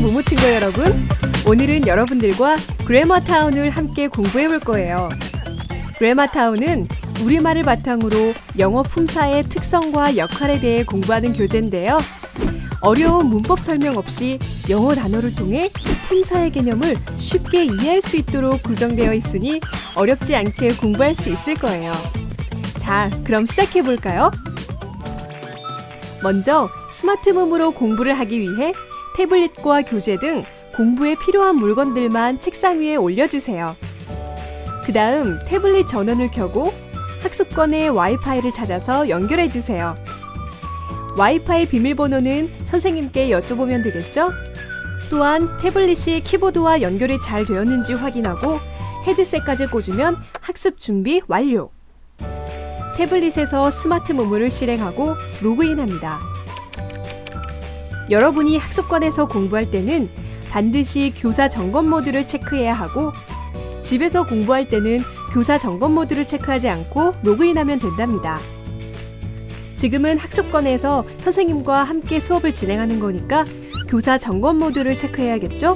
부모 친구 여러분, 오늘은 여러분들과 그래머타운을 함께 공부해 볼 거예요. 그래머타운은 우리말을 바탕으로 영어 품사의 특성과 역할에 대해 공부하는 교재인데요. 어려운 문법 설명 없이 영어 단어를 통해 품사의 개념을 쉽게 이해할 수 있도록 구성되어 있으니 어렵지 않게 공부할 수 있을 거예요. 자, 그럼 시작해 볼까요? 먼저 스마트mom으로 공부를 하기 위해 태블릿과 교재 등 공부에 필요한 물건들만 책상 위에 올려주세요. 그 다음 태블릿 전원을 켜고 학습권의 와이파이를 찾아서 연결해 주세요. 와이파이 비밀번호는 선생님께 여쭤보면 되겠죠? 또한 태블릿이 키보드와 연결이 잘 되었는지 확인하고 헤드셋까지 꽂으면 학습 준비 완료! 태블릿에서 스마트모모를 실행하고 로그인합니다. 여러분이 학습권에서 공부할 때는 반드시 교사 점검 모드를 체크해야 하고 집에서 공부할 때는 교사 점검 모드를 체크하지 않고 로그인하면 된답니다. 지금은 학습권에서 선생님과 함께 수업을 진행하는 거니까 교사 점검 모드를 체크해야겠죠?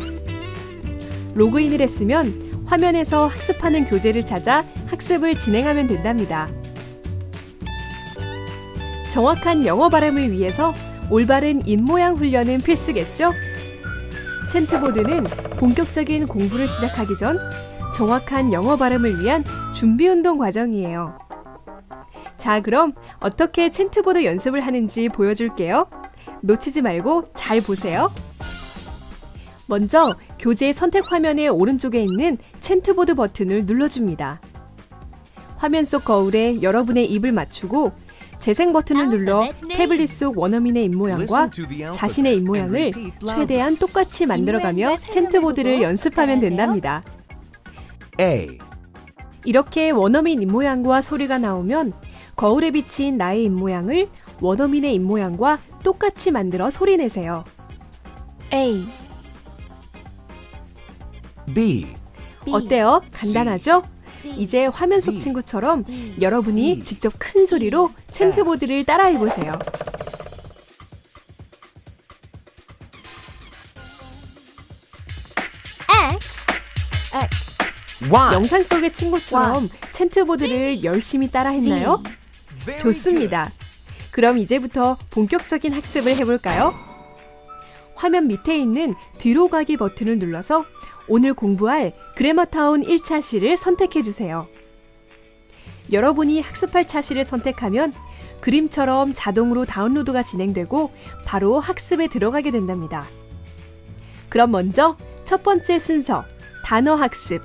로그인을 했으면 화면에서 학습하는 교재를 찾아 학습을 진행하면 된답니다. 정확한 영어 발음을 위해서 올바른 입모양 훈련은 필수겠죠? 챈트보드는 본격적인 공부를 시작하기 전 정확한 영어 발음을 위한 준비 운동 과정이에요. 자, 그럼 어떻게 챈트보드 연습을 하는지 보여줄게요. 놓치지 말고 잘 보세요. 먼저 교재 선택 화면의 오른쪽에 있는 챈트보드 버튼을 눌러줍니다. 화면 속 거울에 여러분의 입을 맞추고 재생 버튼을 눌러 태블릿 속 원어민의 입모양과 자신의 입모양을 최대한 똑같이 만들어가며 챈트보드를 연습하면 된답니다. A. 이렇게 원어민 입모양과 소리가 나오면 거울에 비친 나의 입모양을 원어민의 입모양과 똑같이 만들어 소리내세요. A, B. 어때요? 간단하죠? C, 이제 화면 속 D, 친구처럼 D, 여러분이 E, 직접 큰 소리로 챈트보드를 따라해보세요. X, X. Y. 영상 속의 친구처럼 챈트보드를 열심히 따라했나요? Very 좋습니다. 그럼 이제부터 본격적인 학습을 해볼까요? 화면 밑에 있는 뒤로 가기 버튼을 눌러서 오늘 공부할 그래머타운 1차 시를 선택해주세요. 여러분이 학습할 차시를 선택하면 그림처럼 자동으로 다운로드가 진행되고 바로 학습에 들어가게 된답니다. 그럼 먼저 첫 번째 순서, 단어 학습.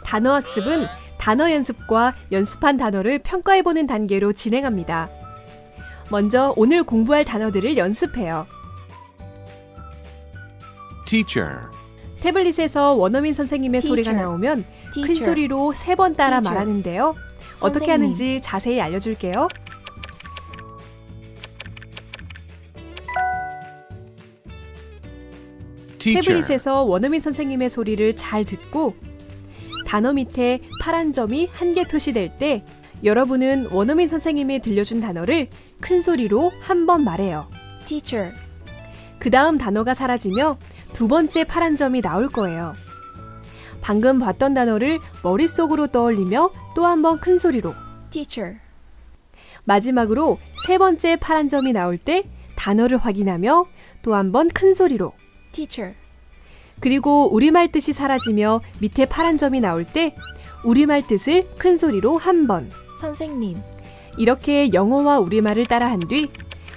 단어 학습은 단어 연습과 연습한 단어를 평가해보는 단계로 진행합니다. 먼저 오늘 공부할 단어들을 연습해요. Teacher. 태블릿에서 원어민 선생님의 소리가 Teacher. 나오면 큰 Teacher. 소리로 3번 따라 Teacher. 말하는데요. 어떻게 선생님. 하는지 자세히 알려줄게요. Teacher. 태블릿에서 원어민 선생님의 소리를 잘 듣고 단어 밑에 파란 점이 한 개 표시될 때 여러분은 원어민 선생님이 들려준 단어를 큰 소리로 한 번 말해요. teacher, 그 다음 단어가 사라지며 두 번째 파란 점이 나올 거예요. 방금 봤던 단어를 머릿속으로 떠올리며 또 한 번 큰 소리로. teacher, 마지막으로 세 번째 파란 점이 나올 때 단어를 확인하며 또 한 번 큰 소리로. teacher, 그리고 우리말 뜻이 사라지며 밑에 파란 점이 나올 때 우리말 뜻을 큰 소리로 한 번. 선생님, 이렇게 영어와 우리말을 따라한 뒤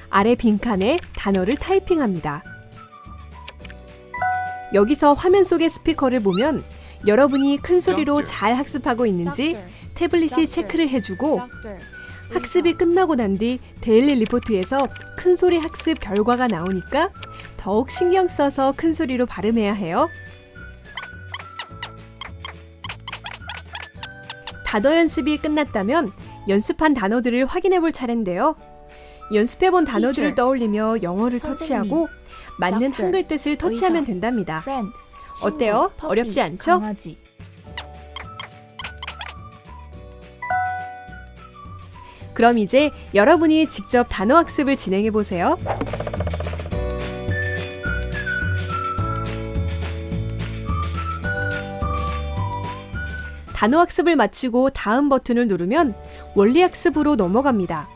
아래 빈칸에 단어를 타이핑합니다. 여기서 화면 속의 스피커를 보면 여러분이 큰 소리로 Doctor. 잘 학습하고 있는지 Doctor. 태블릿이 Doctor. 체크를 해주고 doctor, 학습이 끝나고 난 뒤 데일리 리포트에서 큰 소리 학습 결과가 나오니까 더욱 신경 써서 큰 소리로 발음해야 해요. 단어 연습이 끝났다면 연습한 단어들을 확인해 볼 차례인데요. 연습해 본 단어들을 Teacher. 떠올리며 영어를 선생님. 터치하고 맞는 Doctor. 한글 뜻을 터치하면 의사. 된답니다. friend, 어때요? 친구, 어렵지 puppy, 않죠? 강아지. 그럼 이제 여러분이 직접 단어 학습을 진행해 보세요. 단어 학습을 마치고 다음 버튼을 누르면 원리 학습으로 넘어갑니다.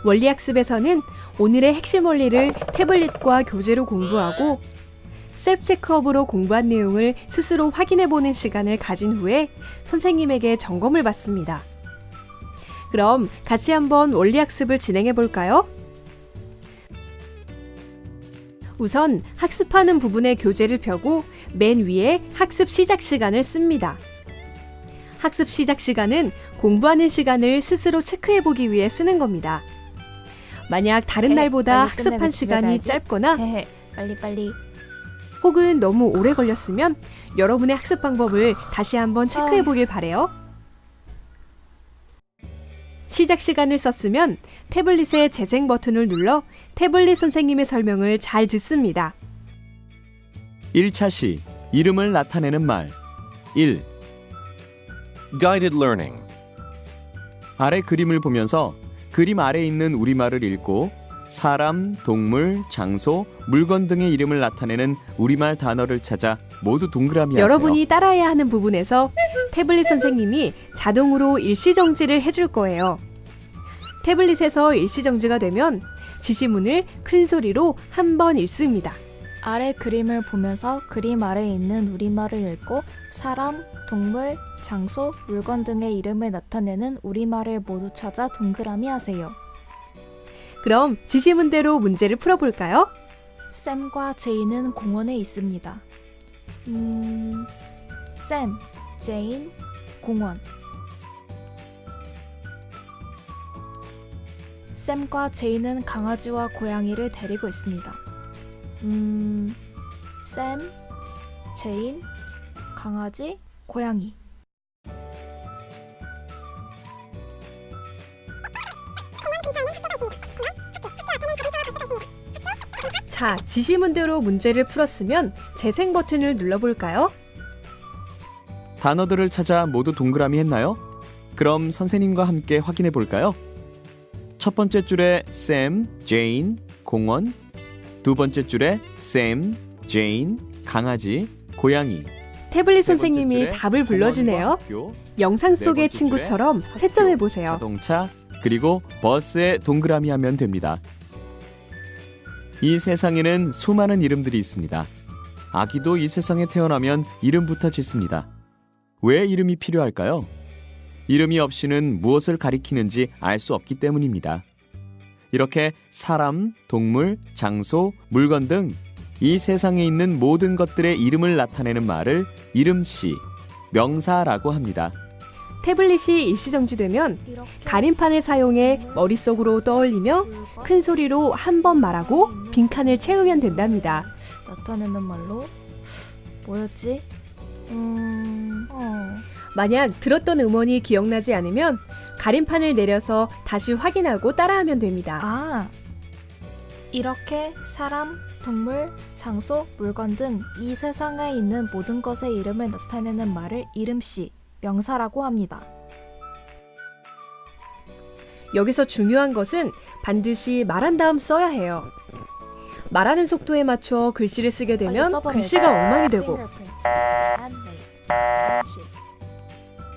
원리 학습에서는 오늘의 핵심 원리를 태블릿과 교재로 공부하고 셀프 체크업으로 공부한 내용을 스스로 확인해보는 시간을 가진 후에 선생님에게 점검을 받습니다. 그럼 같이 한번 원리 학습을 진행해 볼까요? 우선 학습하는 부분의 교재를 펴고 맨 위에 학습 시작 시간을 씁니다. 학습 시작 시간은 공부하는 시간을 스스로 체크해보기 위해 쓰는 겁니다. 만약 다른 날보다 빨리 학습한 끝내고 집에 시간이 가야지. 짧거나 헤헤, 빨리. 혹은 너무 오래 걸렸으면 여러분의 학습 방법을 다시 한번 체크해 보길 바래요. 시작 시간을 썼으면 태블릿의 재생 버튼을 눌러 태블릿 선생님의 설명을 잘 듣습니다. 1차 시 이름을 나타내는 말 1. Guided learning. 아래 그림을 보면서 그림 아래에 있는 우리말을 읽고 사람, 동물, 장소, 물건 등의 이름을 나타내는 우리말 단어를 찾아 모두 동그라미 하세요. 여러분이 따라해야 하는 부분에서 태블릿 선생님이 자동으로 일시정지를 해줄 거예요. 태블릿에서 일시정지가 되면 지시문을 큰 소리로 한 번 읽습니다. 아래 그림을 보면서 그림 아래에 있는 우리말을 읽고 사람, 동물, 장소, 물건 등의 이름을 나타내는 우리말을 모두 찾아 동그라미 하세요. 그럼 지시문대로 문제를 풀어볼까요? 샘과 제인은 공원에 있습니다. 샘, 제인, 공원. 샘과 제인은 강아지와 고양이를 데리고 있습니다. 샘, 제인, 강아지, 고양이. 자, 지시문대로 문제를 풀었으면 재생 버튼을 눌러볼까요? 단어들을 찾아 모두 동그라미 했나요? 그럼 선생님과 함께 확인해 볼까요? 첫 번째 줄에 샘, 제인, 공원. 두 번째 줄에 샘, 제인, 강아지, 고양이. 태블릿 세 번째 선생님이 줄에 답을 불러주네요. 공원과 학교, 영상 네 속의 번째 친구처럼 줄에 채점해보세요. 자동차, 그리고 버스에 동그라미 하면 됩니다. 이 세상에는 수많은 이름들이 있습니다. 아기도 이 세상에 태어나면 이름부터 짓습니다. 왜 이름이 필요할까요? 이름이 없이는 무엇을 가리키는지 알 수 없기 때문입니다. 이렇게 사람, 동물, 장소, 물건 등 이 세상에 있는 모든 것들의 이름을 나타내는 말을 이름씨, 명사라고 합니다. 태블릿이 일시정지되면 가림판을 사용해 머릿속으로 떠올리며 큰 소리로 한 번 말하고 빈칸을 채우면 된답니다. 나타내는 말로 뭐였지? 만약 들었던 음원이 기억나지 않으면 가림판을 내려서 다시 확인하고 따라하면 됩니다. 이렇게 사람, 동물, 장소, 물건 등 이 세상에 있는 모든 것의 이름을 나타내는 말을 이름씨, 명사라고 합니다. 여기서 중요한 것은 반드시 말한 다음 써야 해요. 말하는 속도에 맞춰 글씨를 쓰게 되면 글씨가 엉망이 되고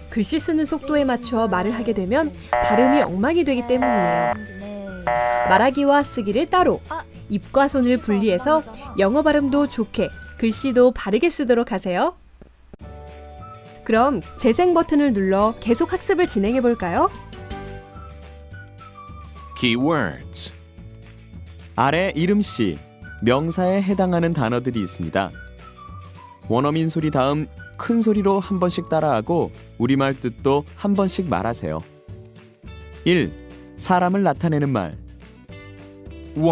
글씨 쓰는 속도에 맞춰 말을 하게 되면 발음이 엉망이 되기 때문이에요. 말하기와 쓰기를 따로, 입과 손을 분리해서 영어 발음도 좋게, 글씨도 바르게 쓰도록 하세요. 그럼 재생 버튼을 눌러 계속 학습을 진행해 볼까요? Keywords. 아래 이름씨, 명사에 해당하는 단어들이 있습니다. 원어민 소리 다음 큰 소리로 한 번씩 따라하고 우리말 뜻도 한 번씩 말하세요. 1. 사람을 나타내는 말 1.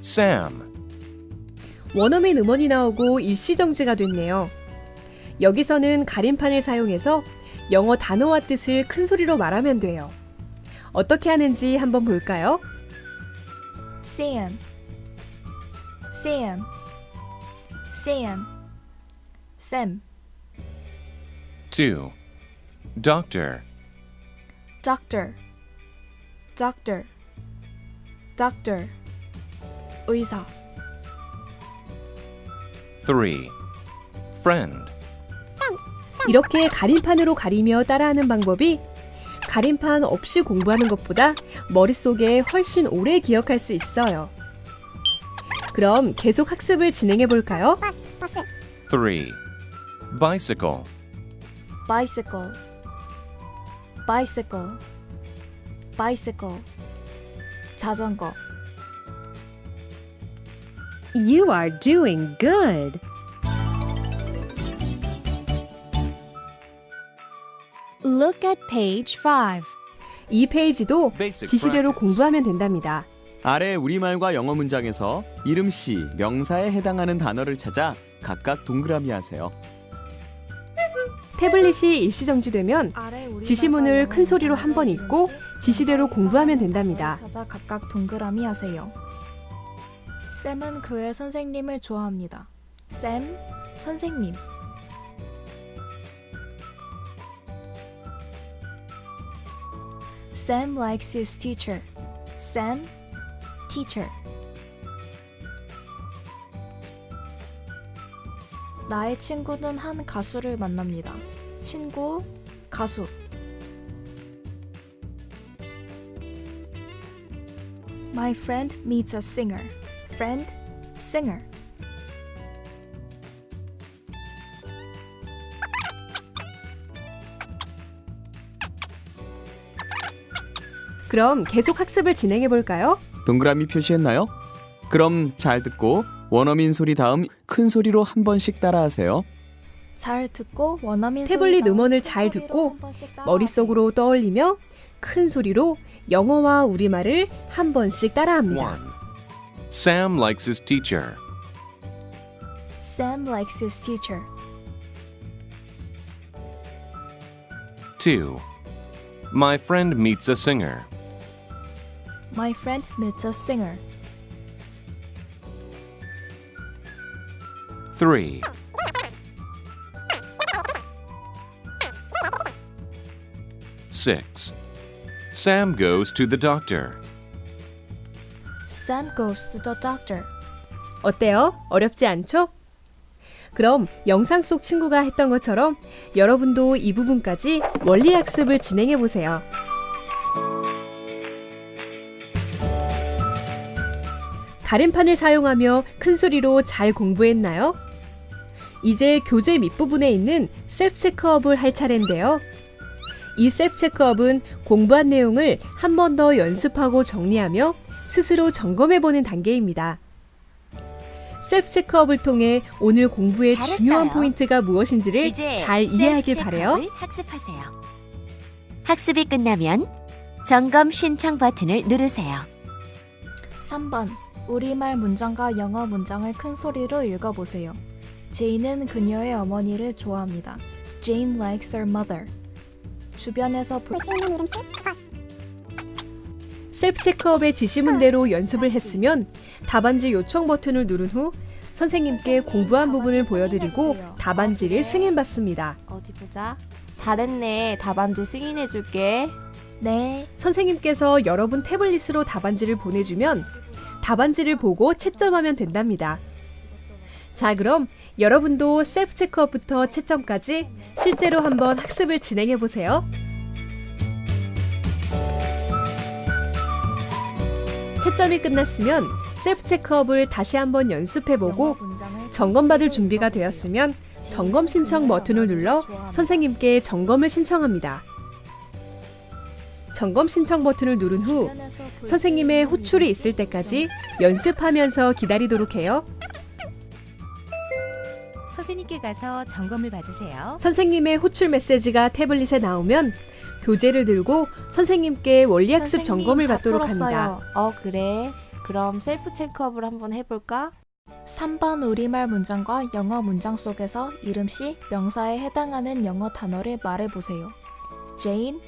Sam. 원어민 음원이 나오고 일시정지가 됐네요. 여기서는 가림판을 사용해서 영어 단어와 뜻을 큰 소리로 말하면 돼요. 어떻게 하는지 한번 볼까요? Sam, Sam, Sam, Sam, 2. Doctor. Doctor, Doctor, Doctor, 의사. 3. Friend. 이렇게 가림판으로 가리며 따라하는 방법이 가림판 없이 공부하는 것보다 머릿속에 훨씬 오래 기억할 수 있어요. 그럼 계속 학습을 진행해 볼까요? 3. Bicycle. bicycle, bicycle, bicycle. 자전거. You are doing good. Look at page 5. 이 페이지도 Basic 지시대로 practice. 공부하면 된답니다. 아래 우리말과 영어 문장에서 이름씨, 명사에 해당하는 단어를 찾아 각각 동그라미 하세요. 태블릿이 일시정지되면 지시문을 큰 소리로 한 번 읽고 지시대로 공부하면 된답니다. 찾아 각각 동그라미 하세요. 샘은 그의 선생님을 좋아합니다. 샘, 선생님. Sam likes his teacher. Sam, teacher. 나의 친구는 한 가수를 만납니다. 친구, 가수. My friend meets a singer. Friend, singer. 그럼 계속 학습을 진행해 볼까요? 동그라미 표시했나요? 그럼 잘 듣고 원어민 소리 다음 큰 소리로 한 번씩 따라하세요. 잘 듣고 원어민 태블릿 소리 음원을 나오는 잘 소리로 듣고 한 번씩 따라하세요. 머릿속으로 떠올리며 큰 소리로 영어와 우리말을 한 번씩 따라합니다. 1. Sam likes his teacher. Sam likes his teacher. 2. My friend meets a singer. My friend meets a singer. 3. Six. Sam goes to the doctor. Sam goes to the doctor. 어때요? 어렵지 않죠? 그럼 영상 속 친구가 했던 것처럼 여러분도 이 부분까지 원리 학습을 진행해 보세요. 가림판을 사용하며 큰 소리로 잘 공부했나요? 이제 교재 밑부분에 있는 셀프 체크업을 할 차례인데요. 이 셀프 체크업은 공부한 내용을 한 번 더 연습하고 정리하며 스스로 점검해보는 단계입니다. 셀프 체크업을 통해 오늘 공부의 잘했어요. 중요한 포인트가 무엇인지를 이제 잘 이해하길 셀프 바래요. 체크업을 학습하세요. 학습이 끝나면 점검 신청 버튼을 누르세요. 3번. 우리말 문장과 영어 문장을 큰 소리로 읽어보세요. 제인은 그녀의 어머니를 좋아합니다. Jane likes her mother. 주변에서 볼 수 있는 이름씩 셀프 체크업의 지시문대로 연습을 했으면 답안지 요청 버튼을 누른 후 선생님께 공부한 부분을 보여드리고 답안지를 승인받습니다. 어디 보자. 잘했네. 답안지 승인해줄게. 네. 선생님께서 여러분 태블릿으로 답안지를 보내주면 답안지를 보고 채점하면 된답니다. 자, 그럼 여러분도 셀프 체크업부터 채점까지 실제로 한번 학습을 진행해 보세요. 채점이 끝났으면 셀프 체크업을 다시 한번 연습해 보고 점검받을 준비가 되었으면 점검 신청 버튼을 눌러 선생님께 점검을 신청합니다. 점검 신청 버튼을 누른 후 선생님의 호출이 있을 때까지 연습하면서 기다리도록 해요. 선생님께 가서 점검을 받으세요. 선생님의 호출 메시지가 태블릿에 나오면 교재를 들고 선생님께 원리학습 점검을 받도록 합니다. 그래. 그럼 셀프 체크업을 한번 해볼까? 3번 우리말 문장과 영어 문장 속에서 이름씨, 명사에 해당하는 영어 단어를 말해보세요. Jane,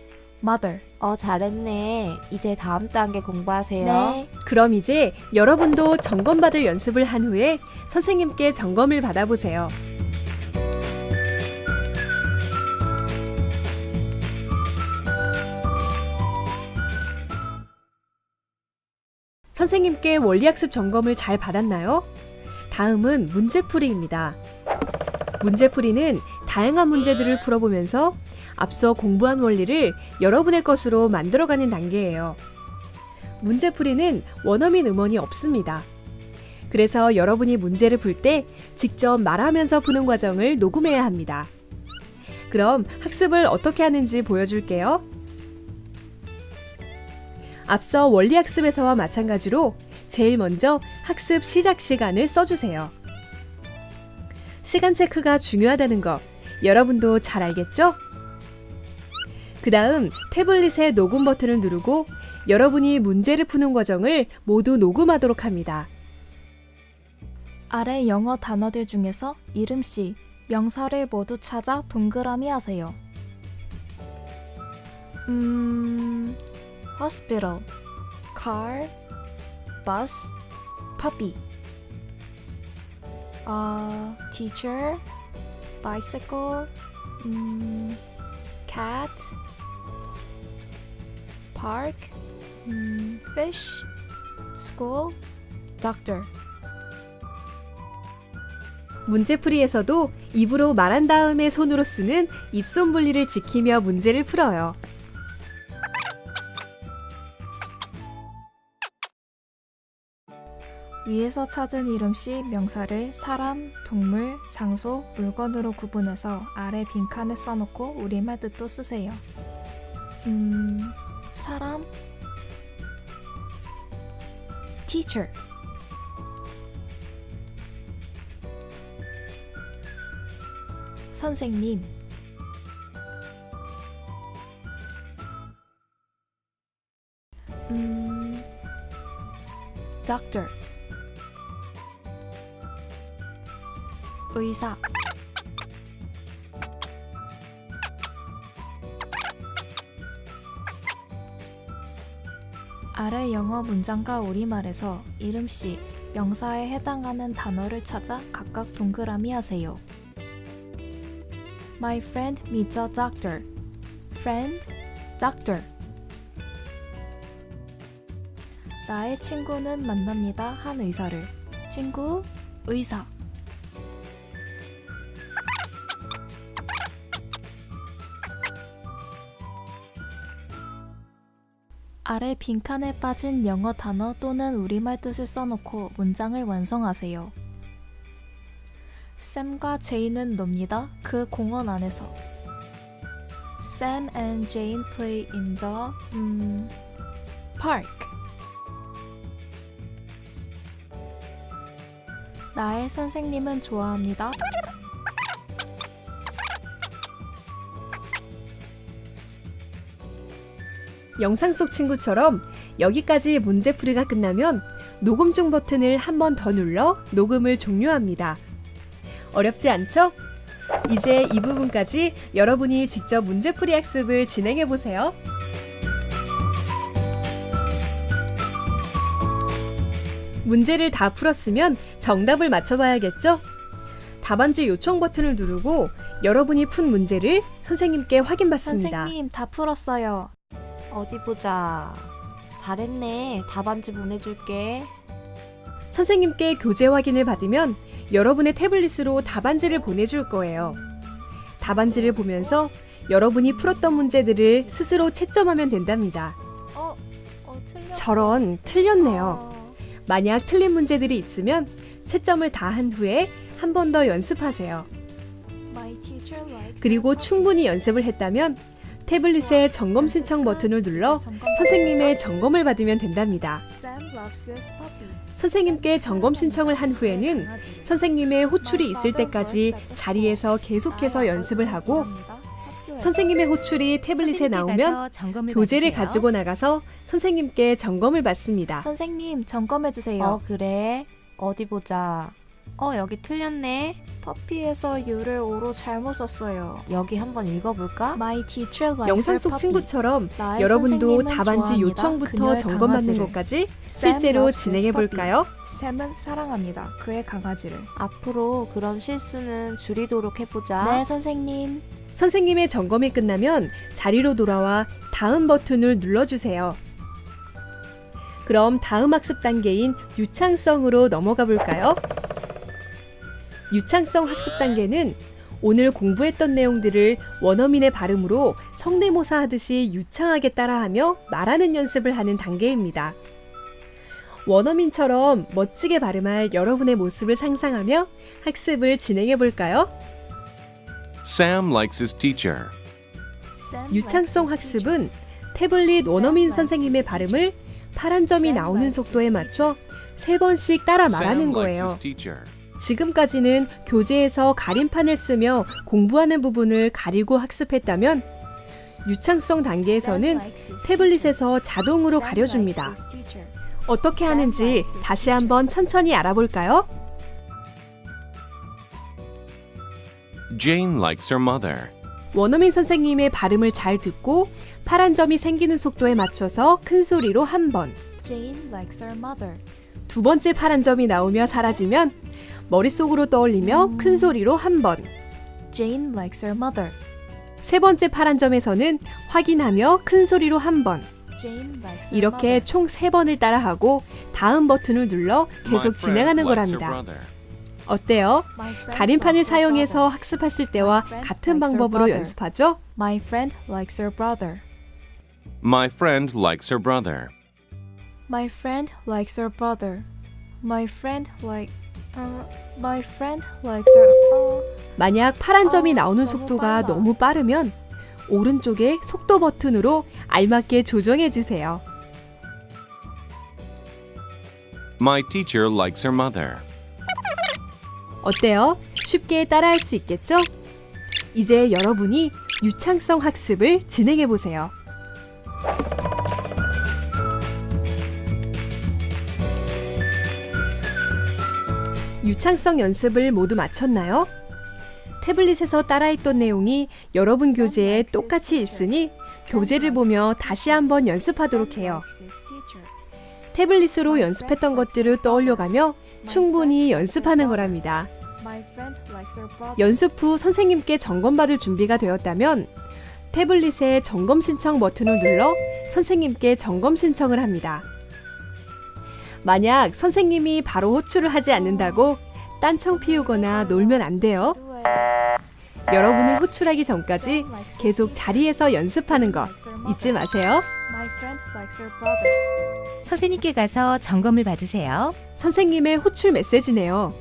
mother. 잘했네. 이제 다음 단계 공부하세요. 네. 그럼 이제 여러분도 점검받을 연습을 한 후에 선생님께 점검을 받아보세요. 선생님께 원리학습 점검을 잘 받았나요? 다음은 문제풀이입니다. 문제풀이는 다양한 문제들을 풀어보면서 앞서 공부한 원리를 여러분의 것으로 만들어가는 단계예요. 문제풀이는 원어민 음원이 없습니다. 그래서 여러분이 문제를 풀 때 직접 말하면서 푸는 과정을 녹음해야 합니다. 그럼 학습을 어떻게 하는지 보여줄게요. 앞서 원리학습에서와 마찬가지로 제일 먼저 학습 시작 시간을 써주세요. 시간 체크가 중요하다는 거 여러분도 잘 알겠죠? 그 다음 태블릿의 녹음 버튼을 누르고 여러분이 문제를 푸는 과정을 모두 녹음하도록 합니다. 아래 영어 단어들 중에서 이름씨, 명사를 모두 찾아 동그라미 하세요. hospital, car, bus, puppy. teacher, bicycle, cat, park, fish, school, doctor. 문제풀이에서도 입으로 말한 다음에 손으로 쓰는 입손 분리를 지키며 문제를 풀어요. 위에서 찾은 이름씨, 명사를 사람, 동물, 장소, 물건으로 구분해서 아래 빈칸에 써놓고 우리말 뜻도 쓰세요. 사람, teacher. 선생님, doctor. 의사, 아래 영어 문장과 우리말에서 이름씨, 명사에 해당하는 단어를 찾아 각각 동그라미 하세요. My friend meets a doctor. Friend, doctor. 나의 친구는 만납니다. 한 의사를. 친구, 의사. 아래 빈칸에 빠진 영어 단어 또는 우리말 뜻을 써놓고 문장을 완성하세요. 샘과 제이는 놉니다. 그 공원 안에서. Sam and Jane play in the park. 나의 선생님은 좋아합니다. 영상 속 친구처럼 여기까지 문제풀이가 끝나면 녹음 중 버튼을 한 번 더 눌러 녹음을 종료합니다. 어렵지 않죠? 이제 이 부분까지 여러분이 직접 문제풀이 학습을 진행해 보세요. 문제를 다 풀었으면 정답을 맞춰봐야겠죠? 답안지 요청 버튼을 누르고 여러분이 푼 문제를 선생님께 확인받습니다. 선생님, 다 풀었어요. 어디 보자. 잘했네. 답안지 보내줄게. 선생님께 교재 확인을 받으면 여러분의 태블릿으로 답안지를 보내줄 거예요. 답안지를 보면서 여러분이 풀었던 문제들을 스스로 채점하면 된답니다. 틀렸어. 저런, 틀렸네요. 만약 틀린 문제들이 있으면 채점을 다 한 후에 한 번 더 연습하세요. My teacher likes 그리고 충분히 연습을 했다면 태블릿의 점검 신청 버튼을 눌러 선생님의 점검을 받으면 된답니다. Sam loves this puppy. 선생님께 점검 신청을 한 후에는 선생님의 호출이 있을 때까지 자리에서 계속해서 연습을 하고 선생님의 호출이 태블릿에 나오면 교재를 가지고 나가서 선생님께 점검을 받습니다. 선생님, 점검해 주세요. 그래. 어디 보자. 여기 틀렸네. 퍼피에서 U를 O로 잘못 썼어요. 여기 한번 읽어볼까? My teacher likes 영상 her 속 puppy. 친구처럼 나의 여러분도 선생님은 답안지 좋아합니다. 요청부터 그녀의 점검받는 강아지를. 것까지 Sam 실제로 loves this 진행해 볼까요? 샘은 사랑합니다. 그의 강아지를. 앞으로 그런 실수는 줄이도록 해보자. 네, 선생님. 선생님의 점검이 끝나면 자리로 돌아와 다음 버튼을 눌러주세요. 그럼 다음 학습 단계인 유창성으로 넘어가 볼까요? 유창성 학습 단계는 오늘 공부했던 내용들을 원어민의 발음으로 성대모사 하듯이 유창하게 따라하며 말하는 연습을 하는 단계입니다. 원어민처럼 멋지게 발음할 여러분의 모습을 상상하며 학습을 진행해 볼까요? Sam likes his teacher. 유창성 학습은 태블릿 원어민 선생님의 발음을 파란 점이 나오는 속도에 맞춰 3번씩 따라 말하는 Sam likes his 거예요. teacher. 지금까지는 교재에서 가림판을 쓰며 공부하는 부분을 가리고 학습했다면 유창성 단계에서는 태블릿에서 자동으로 가려줍니다. 어떻게 하는지 다시 한번 천천히 알아볼까요? Jane likes her mother. 원어민 선생님의 발음을 잘 듣고 파란 점이 생기는 속도에 맞춰서 큰 소리로 한 번, Jane likes her mother. 두 번째 파란 점이 나오며 사라지면 머릿속으로 떠올리며 큰 소리로 한 번, Jane likes her mother. 세 번째 파란 점에서는 확인하며 큰 소리로 한 번, Jane likes her 이렇게 mother. 총 3번을 따라하고 다음 버튼을 눌러 My 계속 friend 진행하는 likes her 거랍니다. brother. 어때요? My friend 가림판을 likes her 사용해서 brother. 학습했을 때와 My friend 같은 likes her 방법으로 brother. 연습하죠? My friend likes her brother. My friend likes her brother. My friend likes her brother. My friend likes her. 만약 파란 점이 나오는 너무 속도가 빨라. 너무 빠르면 오른쪽에 속도 버튼으로 알맞게 조정해 주세요. My teacher likes her mother. 어때요? 쉽게 따라할 수 있겠죠? 이제 여러분이 유창성 학습을 진행해 보세요. 유창성 연습을 모두 마쳤나요? 태블릿에서 따라했던 내용이 여러분 교재에 똑같이 있으니 교재를 보며 다시 한번 연습하도록 해요. 태블릿으로 연습했던 것들을 떠올려가며 충분히 연습하는 거랍니다. My friend likes her brother. 연습 후 선생님께 점검받을 준비가 되었다면 태블릿의 점검 신청 버튼을 눌러 선생님께 점검 신청을 합니다. 만약 선생님이 바로 호출을 하지 않는다고 딴청 피우거나 놀면 안 돼요. 여러분을 호출하기 전까지 계속 자리에서 연습하는 것 잊지 마세요. My friend likes her brother. 선생님께 가서 점검을 받으세요. 선생님의 호출 메시지네요.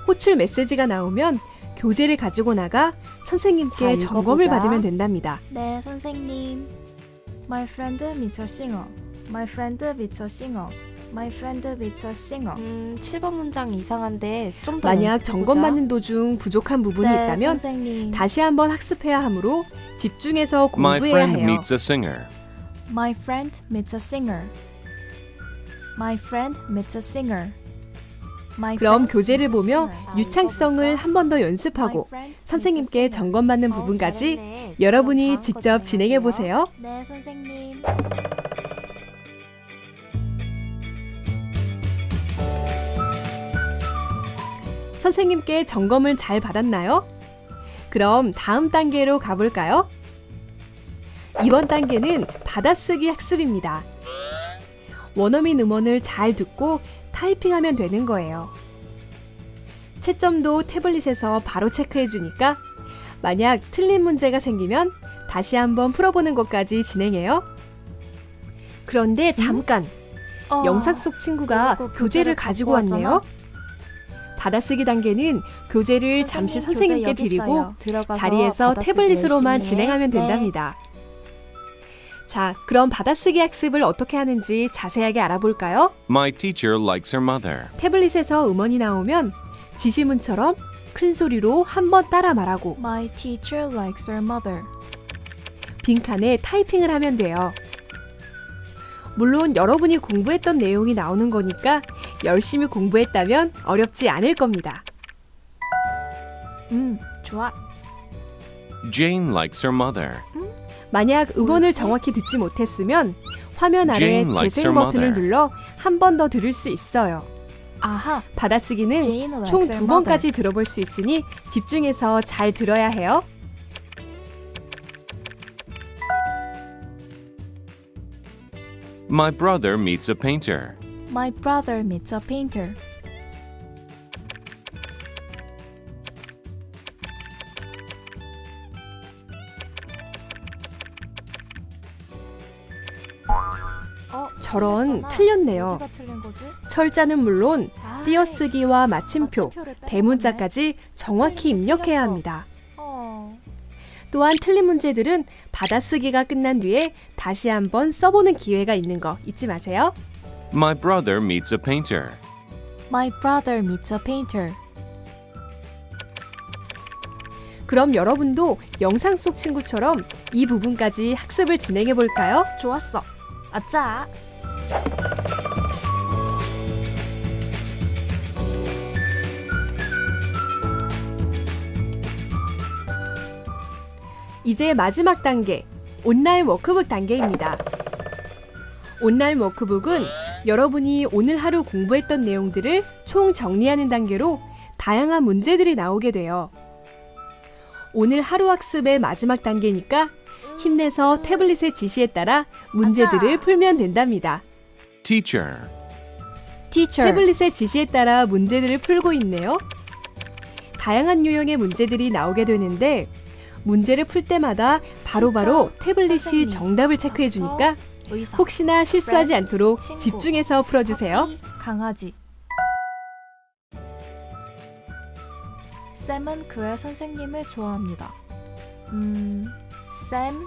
호출 메시지가 나오면 교재를 가지고 나가 선생님께 자, 점검을 읽어보자. 받으면 된답니다. 네, 선생님. My friend meets a singer. My friend meets a singer. My friend meets a singer. 7번 문장 이상한데 좀 더 만약 연습해보자. 점검받는 도중 부족한 부분이 네, 있다면 선생님. 다시 한번 학습해야 하므로 집중해서 My 공부해야 friend 해요. meets a singer. My friend meets a singer. My friend meets a singer. My 그럼 friend 교재를 meets a 보며 singer. 유창성을 한 번 더 연습하고 My friend meets a 선생님께 singer. 점검받는 부분까지 여러분이 직접 진행해 보세요. 네, 선생님. 선생님께 점검을 잘 받았나요? 그럼 다음 단계로 가볼까요? 이번 단계는 받아쓰기 학습입니다. 원어민 음원을 잘 듣고 타이핑하면 되는 거예요. 채점도 태블릿에서 바로 체크해 주니까 만약 틀린 문제가 생기면 다시 한번 풀어보는 것까지 진행해요. 그런데 잠깐! 영상 속 친구가 이거 교재를 가지고 왔네요. 받아쓰기 단계는 교재를 잠시 선생님께 드리고 자리에서 태블릿으로만 진행하면 된답니다. 자, 그럼 받아쓰기 학습을 어떻게 하는지 자세하게 알아볼까요? My teacher likes her mother. 태블릿에서 음원이 나오면 지시문처럼 큰 소리로 한 번 따라 말하고 My teacher likes her mother. 빈칸에 타이핑을 하면 돼요. 물론 여러분이 공부했던 내용이 나오는 거니까 열심히 공부했다면 어렵지 않을 겁니다. 좋아. Jane likes her mother. 만약 음원을 정확히 듣지 못했으면 화면 아래 Jane likes 재생 her 버튼을 mother. 눌러 한 번 더 들을 수 있어요. 아하. 받아쓰기는 Jane likes 총 her 2번까지 들어볼 수 있으니 집중해서 잘 들어야 해요. My brother meets a painter. My brother meets a painter. 저런, 틀렸잖아. 틀렸네요. 어디가 틀린 거지? 철자는 물론 아이, 띄어쓰기와 마침표, 마침표를 빼먹었네. 대문자까지 정확히 입력해야 합니다. 어. 또한 틀린 문제들은 받아쓰기가 끝난 뒤에 다시 한번 써보는 기회가 있는 거 잊지 마세요. My brother meets a painter. My brother meets a painter. 그럼 여러분도 영상 속 친구처럼 이 부분까지 학습을 진행해 볼까요? 좋았어. 아짜. 이제 마지막 단계, 온라인 워크북 단계입니다. 온라인 워크북은 여러분이 오늘 하루 공부했던 내용들을 총 정리하는 단계로 다양한 문제들이 나오게 돼요. 오늘 하루 학습의 마지막 단계니까 힘내서 태블릿의 지시에 따라 문제들을 풀면 된답니다. Teacher. Teacher. 태블릿의 지시에 따라 문제들을 풀고 있네요. 다양한 유형의 문제들이 나오게 되는데 문제를 풀 때마다 바로바로 태블릿이 선생님, 정답을 체크해 주니까 의사. 혹시나 실수하지 friend, 않도록 친구, 집중해서 풀어주세요. 커피, 강아지. 샘은 그의 선생님을 좋아합니다. Sam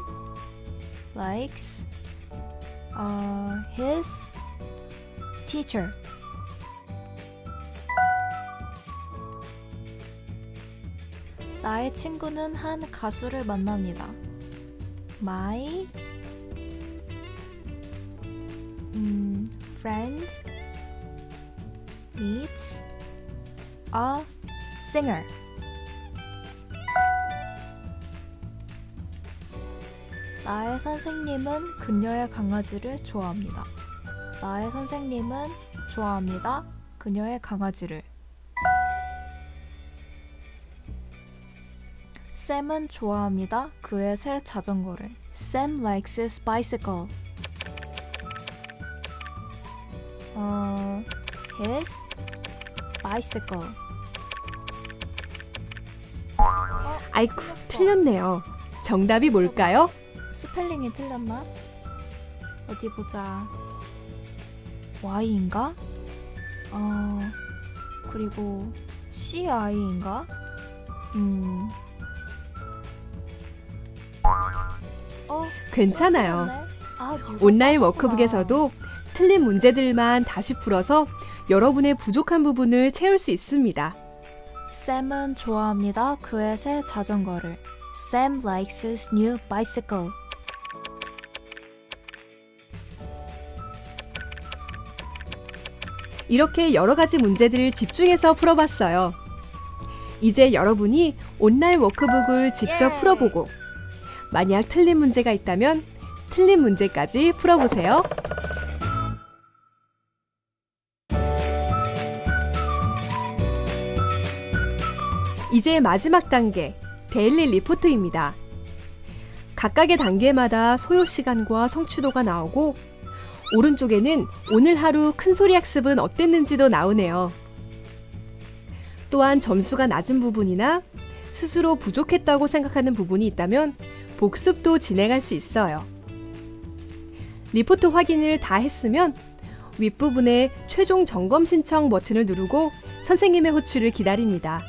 likes his teacher. 나의 친구는 한 가수를 만납니다. My friend meets a singer. 나의 선생님은 그녀의 강아지를 좋아합니다. 나의 선생님은 좋아합니다. 그녀의 강아지를. 샘은 좋아합니다. 그의 새 자전거를. Sam likes his bicycle. His bicycle. 아이쿠, 틀렸네요. 정답이 뭘까요? 스펠링이 틀렸나? 어디 보자. Y인가? 그리고 CI인가? 괜찮아요. 틀렸네. 뉴가 온라인 빠졌구나. 워크북에서도 틀린 문제들만 다시 풀어서 여러분의 부족한 부분을 채울 수 있습니다. 샘은 좋아합니다. 그의 새 자전거를. Sam likes his new bicycle. 이렇게 여러 가지 문제들을 집중해서 풀어봤어요. 이제 여러분이 온라인 워크북을 직접 예. 풀어보고 만약 틀린 문제가 있다면 틀린 문제까지 풀어보세요. 이제 마지막 단계, 데일리 리포트입니다. 각각의 단계마다 소요 시간과 성취도가 나오고 오른쪽에는 오늘 하루 큰소리 학습은 어땠는지도 나오네요. 또한 점수가 낮은 부분이나 스스로 부족했다고 생각하는 부분이 있다면 복습도 진행할 수 있어요. 리포트 확인을 다 했으면 윗부분에 최종 점검 신청 버튼을 누르고 선생님의 호출을 기다립니다.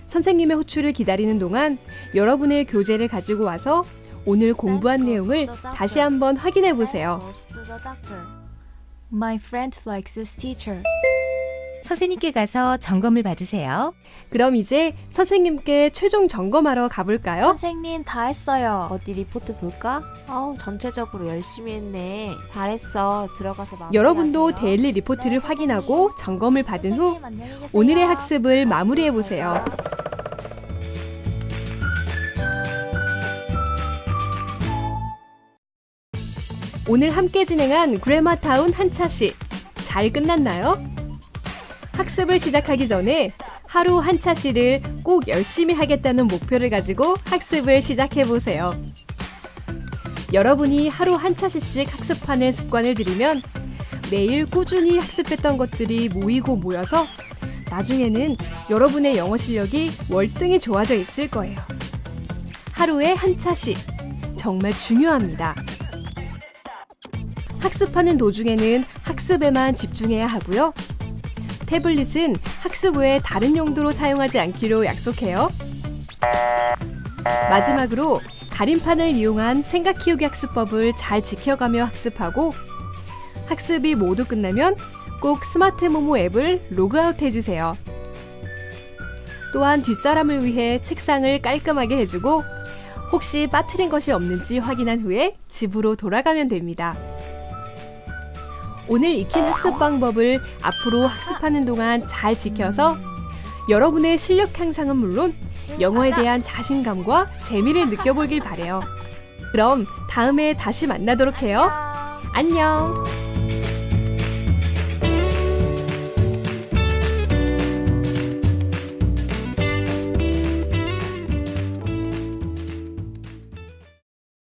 선생님의 호출을 기다리는 동안 여러분의 교재를 가지고 와서 오늘 공부한 내용을 다시 한번 확인해 보세요. My friend likes his teacher. 선생님께 가서 점검을 받으세요. 그럼 이제 선생님께 최종 점검하러 가볼까요? 선생님 다 했어요. 어디 리포트 볼까? 전체적으로 열심히 했네. 잘했어. 들어가서 마무리하세요. 여러분도 데일리 리포트를 네, 확인하고 점검을 받은 후 선생님, 안녕히 계세요. 오늘의 학습을 마무리해 보세요. 오늘 함께 진행한 그래마타운 한차시 잘 끝났나요? 학습을 시작하기 전에 하루 한차시를 꼭 열심히 하겠다는 목표를 가지고 학습을 시작해 보세요. 여러분이 하루 한차시씩 학습하는 습관을 들이면 매일 꾸준히 학습했던 것들이 모이고 모여서 나중에는 여러분의 영어 실력이 월등히 좋아져 있을 거예요. 하루에 한차시 정말 중요합니다. 학습하는 도중에는 학습에만 집중해야 하고요. 태블릿은 학습 외에 다른 용도로 사용하지 않기로 약속해요. 마지막으로 가림판을 이용한 생각 키우기 학습법을 잘 지켜가며 학습하고 학습이 모두 끝나면 꼭 스마트 모모 앱을 로그아웃 해주세요. 또한 뒷사람을 위해 책상을 깔끔하게 해주고 혹시 빠뜨린 것이 없는지 확인한 후에 집으로 돌아가면 됩니다. 오늘 익힌 학습 방법을 앞으로 학습하는 동안 잘 지켜서 여러분의 실력 향상은 물론 영어에 대한 자신감과 재미를 느껴보길 바래요. 그럼 다음에 다시 만나도록 해요. 안녕!